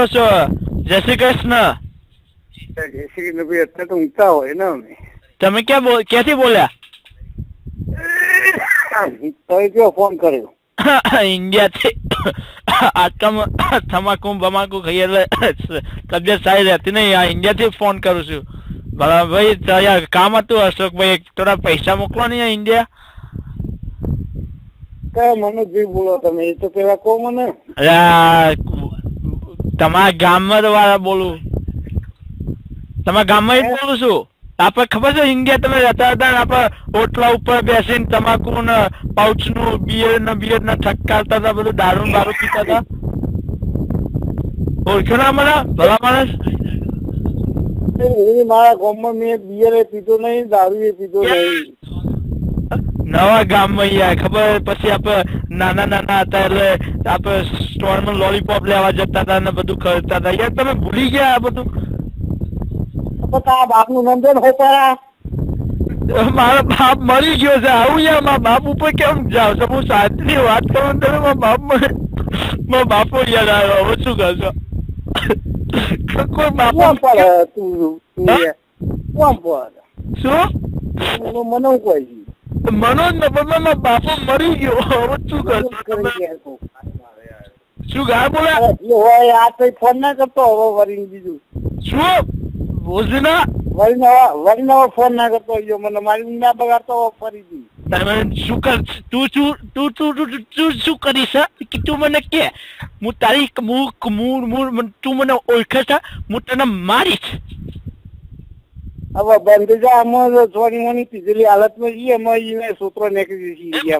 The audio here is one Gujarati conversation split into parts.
કરો છો? જય શ્રી કૃષ્ણ. જય શ્રી કૃષ્ણ ભાઈ. અત્યારે તો ઊંઘતા હોય ને અમે. તમે ક્યાંથી બોલ્યા? તો કયો ફોન કર્યો? ઇન્ડિયાથી. આટલામાં તમાકુ બમાકુ ખાઈ એટલે તબિયત સારી રહેતી નહીં. આ ઇન્ડિયાથી ફોન કરું છું. બરાબર ભાઈ, કામ હતું અશોકભાઈ, થોડા પૈસા મોકલો ને ઇન્ડિયા. કયા મને જે બોલો તમે એ તો પેલા કહો મને. તમારા ગામમાં વાળા બોલું, તમારા ગામમાં જ બોલું છું. આપડે ખબર છે ઇન્ડિયા તમે રહેતા હતા ને, આપડે ઓટલા ઉપર બેસીને તમાકુ ને પાઉચ નું બિયર ને ઠક્કારતા હતા, બધું દારૂ બારૂ પીતા હતા. ઓળખ્યો ના મને ભલા માણસ? મારા ગામમાં મેં બિયર પીધો નહીં, દારૂ એ પીધો નહીં. નવા ગામમાં યાર ખબર. પછી આપડે નાના હતા એટલે આપડે સ્ટોર માં લોલીપોપ લેવા જતા હતા ને બધું કરતા હતા. યાર તમે ભૂલી ગયા આ બધું? તારા બાપ નું નામ છે ને? મારો બાપ મરી ગયો છે. આવું યાર મારા બાપ ઉપર કેમ જાવ છો? હું શાંતિ ની વાત કરું તમે મારા બાપો યાદ આવ્યો. હવે શું કરશો? કોઈ બાપો શું મને કોઈ મનોજ ને મારા બાપો મરી ગયો. હવે શું કરશો? શું ગાય બોલે? આ કઈ ફોન ના કરતો હવે વરી બીજું શું બોલના? વરી નવો ફોન ના કરતો મને મારી ઊંઘ ના બગાડતો ફરીથી. તમે શું કર? તું શું કરીશ કે તું મને કે હું તારી તું મને ઓળખે છે, હું તને મારીશ. હવે બંધ જા. આમાં થોડી મોની પીધેલી હાલતમાં જઈએ એમાં સૂત્રો નીકળી જઈએ.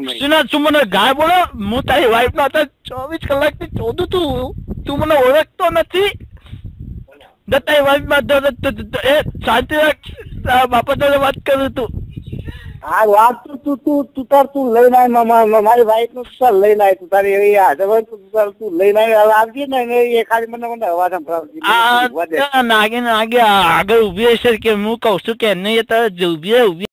તું મને ગાય બોલો? હું તારી વાઈફ નો હતા 24 કલાક થી 14 તું મને ઓળખતો નથી. તારી વાઈફ માં શાંતિ રાખ. બાપા તારે વાત કરું તું. હા વાત તું લઈને આય. મારી વાઈફ નું તું લઈને આય. તું તારી એવી હાજર તું લઈને આવજે ને. એ ખાલી મને અવાજ સંભળાવજે. નાગે આગળ ઉભી હશે કે હું કઉ છું કે નહીં, તારે ઉભી